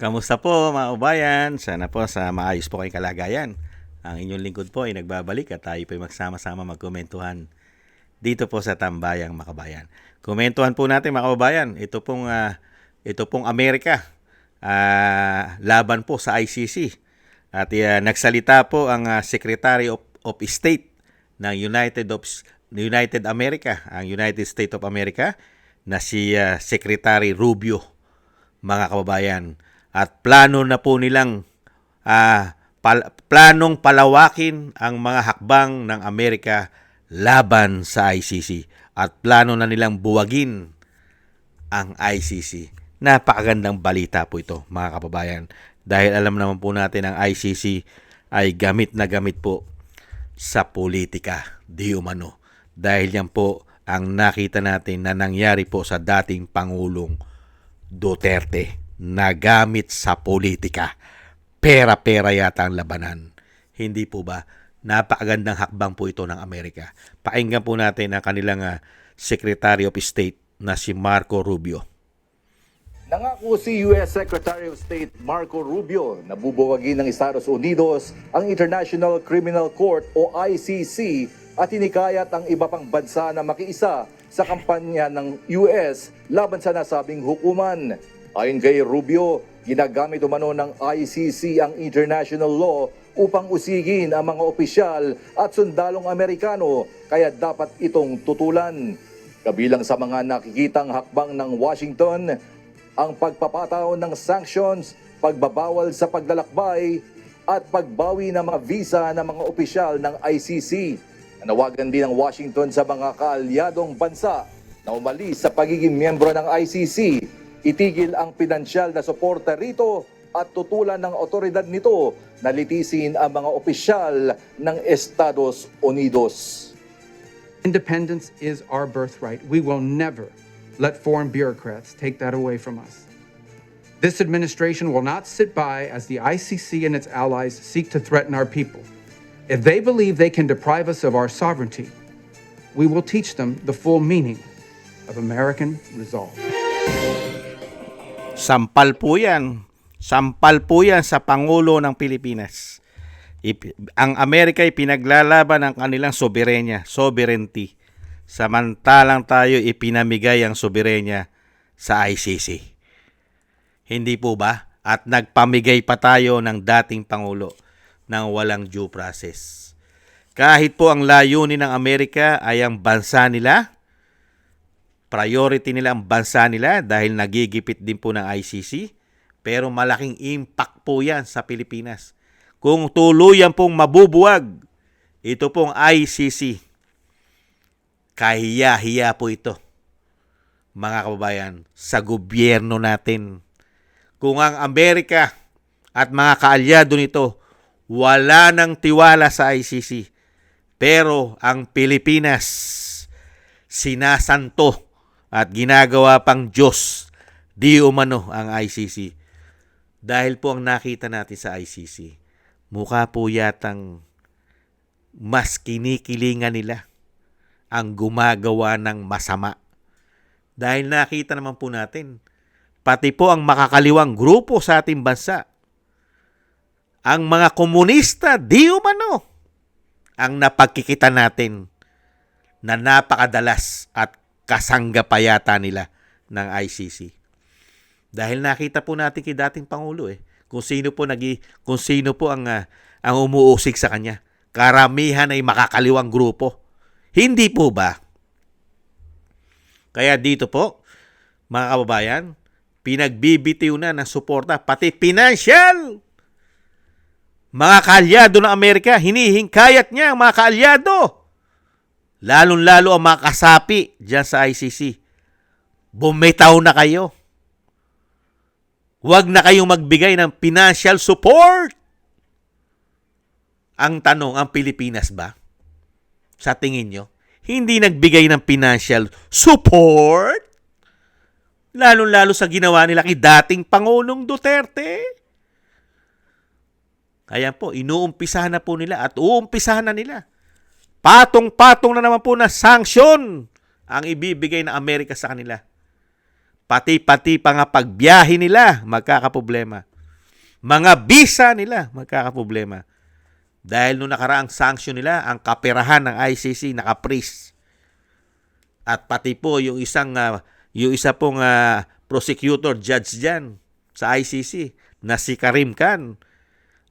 Kamusta po mga kabayan? Sana po sa maayos po kayong kalagayan. Ang inyong lingkod po ay nagbabalik at tayo po ay magsama-sama magkomentuhan dito po sa Tambayang Makabayan. Komentuhan po natin mga kababayan, ito pong Amerika, laban po sa ICC. At nagsalita po ang Secretary of State ng United America, ang United States of America, na si Secretary Rubio, mga kababayan. At plano na po nilang planong palawakin ang mga hakbang ng Amerika laban sa ICC. At plano na nilang buwagin ang ICC. Napakagandang balita po ito, mga kababayan. Dahil alam naman po natin ang ICC ay gamit na gamit po sa politika, di umano. Dahil yan po ang nakita natin na nangyari po sa dating Pangulong Duterte, na gamit sa politika. Pera-pera yata ang labanan. Hindi po ba? Napakagandang hakbang po ito ng Amerika. Pakinggan po natin ang kanilang Secretary of State na si Marco Rubio. Nangako si U.S. Secretary of State Marco Rubio na bubuwagin ng Estados Unidos ang International Criminal Court o ICC at hinikayat ang iba pang bansa na makiisa sa kampanya ng US laban sa nasabing hukuman. Ayon kay Rubio, ginagamit umano ng ICC ang international law upang usigin ang mga opisyal at sundalong Amerikano, kaya dapat itong tutulan. Kabilang sa mga nakikitang hakbang ng Washington, ang pagpapataw ng sanctions, pagbabawal sa paglalakbay, at pagbawi ng mga visa ng mga opisyal ng ICC. Nanawagan din ng Washington sa mga kaalyadong bansa na umalis sa pagiging miyembro ng ICC, itigil ang pinansyal na suporta rito at tutulan ng otoridad nito na litisin ang mga opisyal ng Estados Unidos. Independence is our birthright. We will never let foreign bureaucrats take that away from us. This administration will not sit by as the ICC and its allies seek to threaten our people. If they believe they can deprive us of our sovereignty, we will teach them the full meaning of American resolve. Sampal po yan. Sampal po yan sa Pangulo ng Pilipinas. Ang Amerika ay pinaglalaban ng kanilang sovereignty. Samantalang tayo ipinamigay ang soberenya sa ICC. Hindi po ba? At nagpamigay pa tayo ng dating Pangulo ng walang due process. Kahit po ang layunin ng Amerika ay ang bansa nila, priority nila ang bansa nila dahil nagigipit din po ng ICC, pero malaking impact po yan sa Pilipinas. Kung tuluyan pong mabubuwag ito pong ICC, kahiya-hiya po ito, mga kababayan, sa gobyerno natin. Kung ang Amerika at mga kaalyado nito wala nang tiwala sa ICC, pero ang Pilipinas sinasanto at ginagawa pang Diyos, di umano ang ICC. Dahil po ang nakita natin sa ICC, mukha po yatang mas kinikilingan nila ang gumagawa ng masama. Dahil nakita naman po natin, pati po ang makakaliwang grupo sa ating bansa, ang mga komunista, di umano, ang napagkikita natin na napakadalas at kasanggapayata nila ng ICC. Dahil nakita po natin kay dating Pangulo kung sino po ang umuusig sa kanya. Karamihan ay makakaliwang grupo. Hindi po ba? Kaya dito po, mga kababayan, pinagbibitiw na ng suporta, pati financial. Mga kaalyado ng Amerika, hinihingkayat niya ang mga kaalyado. Lalong-lalo ang mga kasapi dyan sa ICC. Bumitaw na kayo. Huwag na kayong magbigay ng financial support. Ang tanong, ang Pilipinas ba? Sa tingin nyo, hindi nagbigay ng financial support? Lalong-lalo sa ginawa nila kay dating Pangulong Duterte. Kaya po, inuumpisahan na po nila at uumpisahan na nila. Patong-patong na naman po na sanksyon ang ibibigay ng Amerika sa kanila. Pati-pati pa nga pagbiyahe nila, magkakaproblema. Mga visa nila magkakaproblema. Dahil nung nakaraang sanction nila, ang kaperahan ng ICC naka-freeze. At pati po yung isa pong prosecutor judge diyan sa ICC na si Karim Khan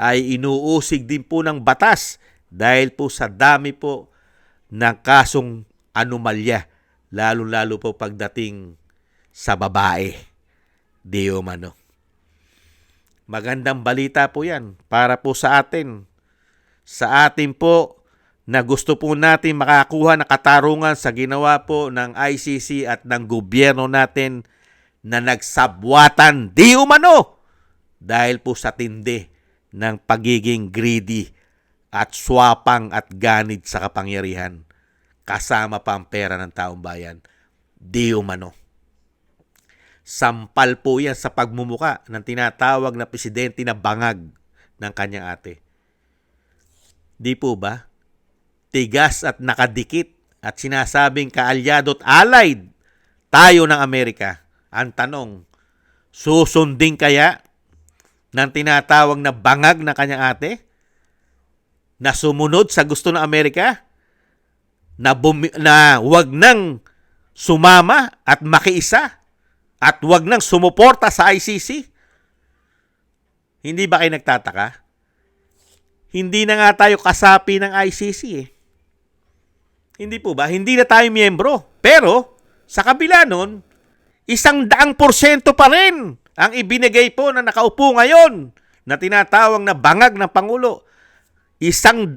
ay inuusig din po ng batas dahil po sa dami po ng kasong anomalya, lalo-lalo po pagdating sa babae. Di umano. Magandang balita po yan para po sa atin. Sa atin po na gusto po natin makakuha ng katarungan sa ginawa po ng ICC at ng gobyerno natin na nagsabwatan di umano dahil po sa tindi ng pagiging greedy at swapang at ganid sa kapangyarihan kasama pa ang pera ng taong bayan. Di umano. Sampal po yan sa pagmumuka ng tinatawag na presidente na bangag ng kanyang ate. Di po ba? Tigas at nakadikit at sinasabing kaalyado at allied tayo ng Amerika. Ang tanong, susundin kaya ng tinatawag na bangag ng kanyang ate na sumunod sa gusto ng Amerika na wag nang sumama at makiisa at wag nang sumuporta sa ICC? Hindi ba kayo nagtataka? Hindi na nga tayo kasapi ng ICC eh. Hindi po ba? Hindi na tayo miyembro. Pero, sa kabila nun, 100% pa rin ang ibinigay po na nakaupo ngayon na tinatawag na bangag ng Pangulo. 100%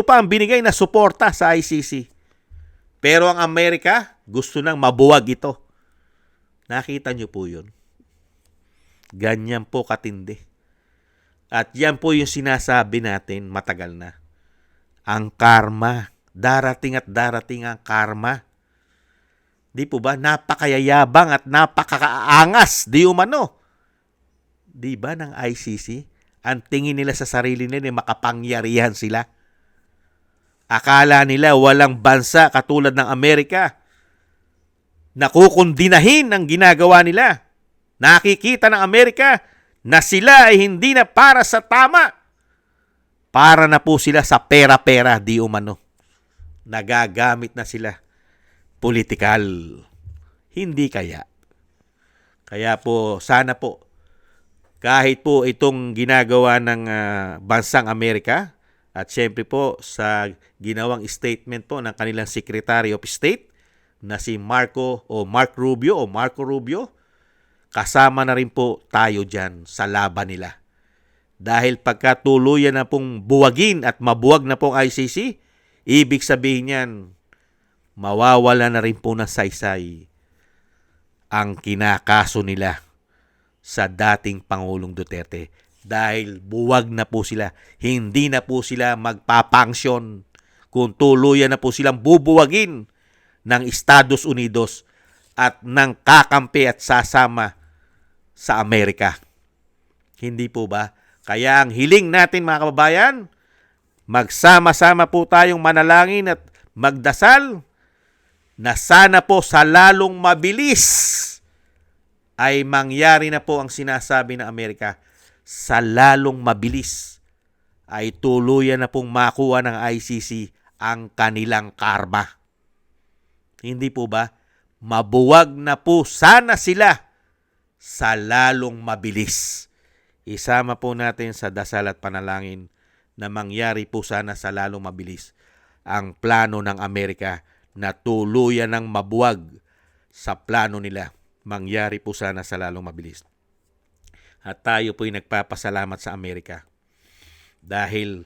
pa ang binigay na suporta sa ICC. Pero ang Amerika, gusto nang mabuwag ito. Nakita niyo po yun. Ganyan po katindi. At yan po yung sinasabi natin matagal na. Ang karma. Darating at darating ang karma. Di po ba? Napakayayabang at napakakaangas. Di umano. Di ba ng ICC? Ang tingin nila sa sarili nila makapangyarihan sila. Akala nila walang bansa katulad ng Amerika na kukundinahin ang ginagawa nila. Nakikita ng Amerika na sila ay hindi na para sa tama. Para na po sila sa pera-pera, di umano. Nagagamit na sila. Politikal. Hindi kaya. Kaya po, sana po, kahit po itong ginagawa ng bansang Amerika, at syempre po sa ginawang statement po ng kanilang Secretary of State na si Marco Rubio, kasama na rin po tayo dyan sa laban nila. Dahil pagkatuluyan na pong buwagin at mabuwag na pong ICC, ibig sabihin yan, mawawala na rin po ng saysay ang kinakaso nila sa dating Pangulong Duterte. Dahil buwag na po sila. Hindi na po sila magpapangsyon kung tuluyan na po silang bubuwagin ng Estados Unidos at ng kakampi at sasama sa Amerika. Hindi po ba? Kaya ang hiling natin mga kababayan, magsama-sama po tayong manalangin at magdasal na sana po sa lalong mabilis ay mangyari na po ang sinasabi ng Amerika. Sa lalong mabilis ay tuluyan na pong makuha ng ICC ang kanilang karma. Hindi po ba? Mabuwag na po sana sila sa lalong mabilis. Isama po natin sa dasal at panalangin na mangyari po sana sa lalong mabilis ang plano ng Amerika na tuluyan ng mabuwag sa plano nila. Mangyari po sana sa lalong mabilis. At tayo po'y nagpapasalamat sa Amerika dahil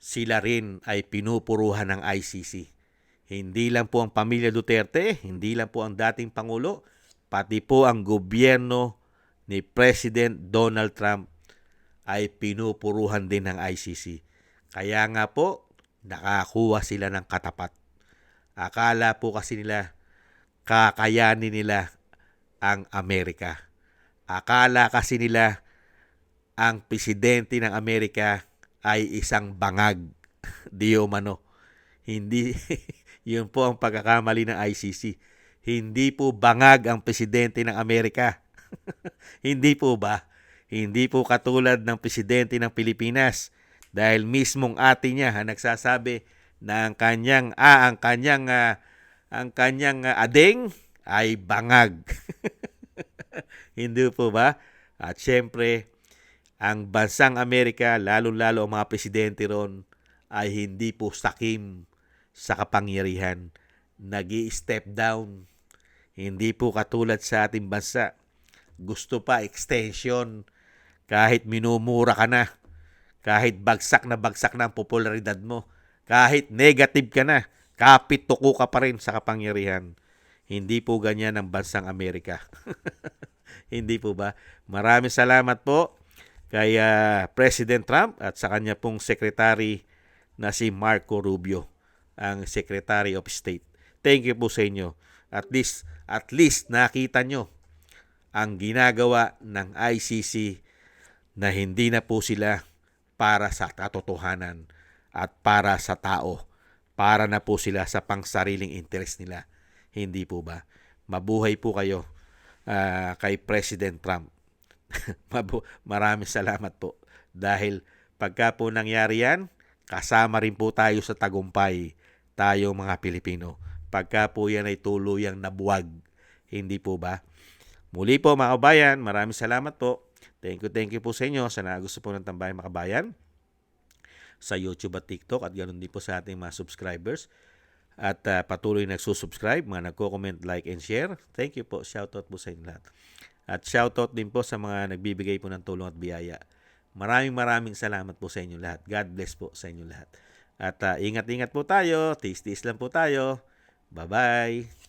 sila rin ay pinupuruhan ng ICC. Hindi lang po ang pamilya Duterte, hindi lang po ang dating Pangulo, pati po ang gobyerno ni President Donald Trump ay pinupuruhan din ng ICC. Kaya nga po, nakakuha sila ng katapat. Akala po kasi nila, kakayanin nila ang Amerika. Akala kasi nila ang presidente ng Amerika ay isang bangag. Di umano. Hindi, yun po ang pagkakamali ng ICC. Hindi po bangag ang presidente ng Amerika. Hindi po ba? Hindi po katulad ng presidente ng Pilipinas dahil mismong ate niya ang nagsasabi na ang kanyang adeng ay bangag. Hindi po ba? At syempre, ang bansang Amerika, lalo-lalo ang mga presidente ron, ay hindi po sakim sa kapangyarihan. Nag-i-step down. Hindi po katulad sa ating bansa. Gusto pa extension kahit minumura ka na. Kahit bagsak na ang popularidad mo. Kahit negative ka na. Kapit tuko ka pa rin sa kapangyarihan. Hindi po ganyan ang bansang Amerika. Hindi po ba? Maraming salamat po kay President Trump at sa kanya pong secretary na si Marco Rubio, ang Secretary of State. Thank you po sa inyo. At least nakita nyo ang ginagawa ng ICC na hindi na po sila para sa katotohanan at para sa tao. Para na po sila sa pangsariling interest nila. Hindi po ba? Mabuhay po kayo kay President Trump. Maraming salamat po. Dahil pagka po nangyari yan, kasama rin po tayo sa tagumpay, tayong mga Pilipino. Pagka po yan ay tuluyang nabuwag. Hindi po ba? Muli po mga kabayan, maraming salamat po. Thank you po sa inyo. Sana gusto po ng Tambayan mga kabayan sa YouTube at TikTok at ganoon din po sa ating mga subscribers. At patuloy nagsusubscribe, mga nagko-comment, like, and share. Thank you po. Shoutout po sa inyo lahat. At shoutout din po sa mga nagbibigay po ng tulong at biyaya. Maraming salamat po sa inyo lahat. God bless po sa inyo lahat. At ingat-ingat po tayo. Tiis-tiis lang po tayo. Bye-bye.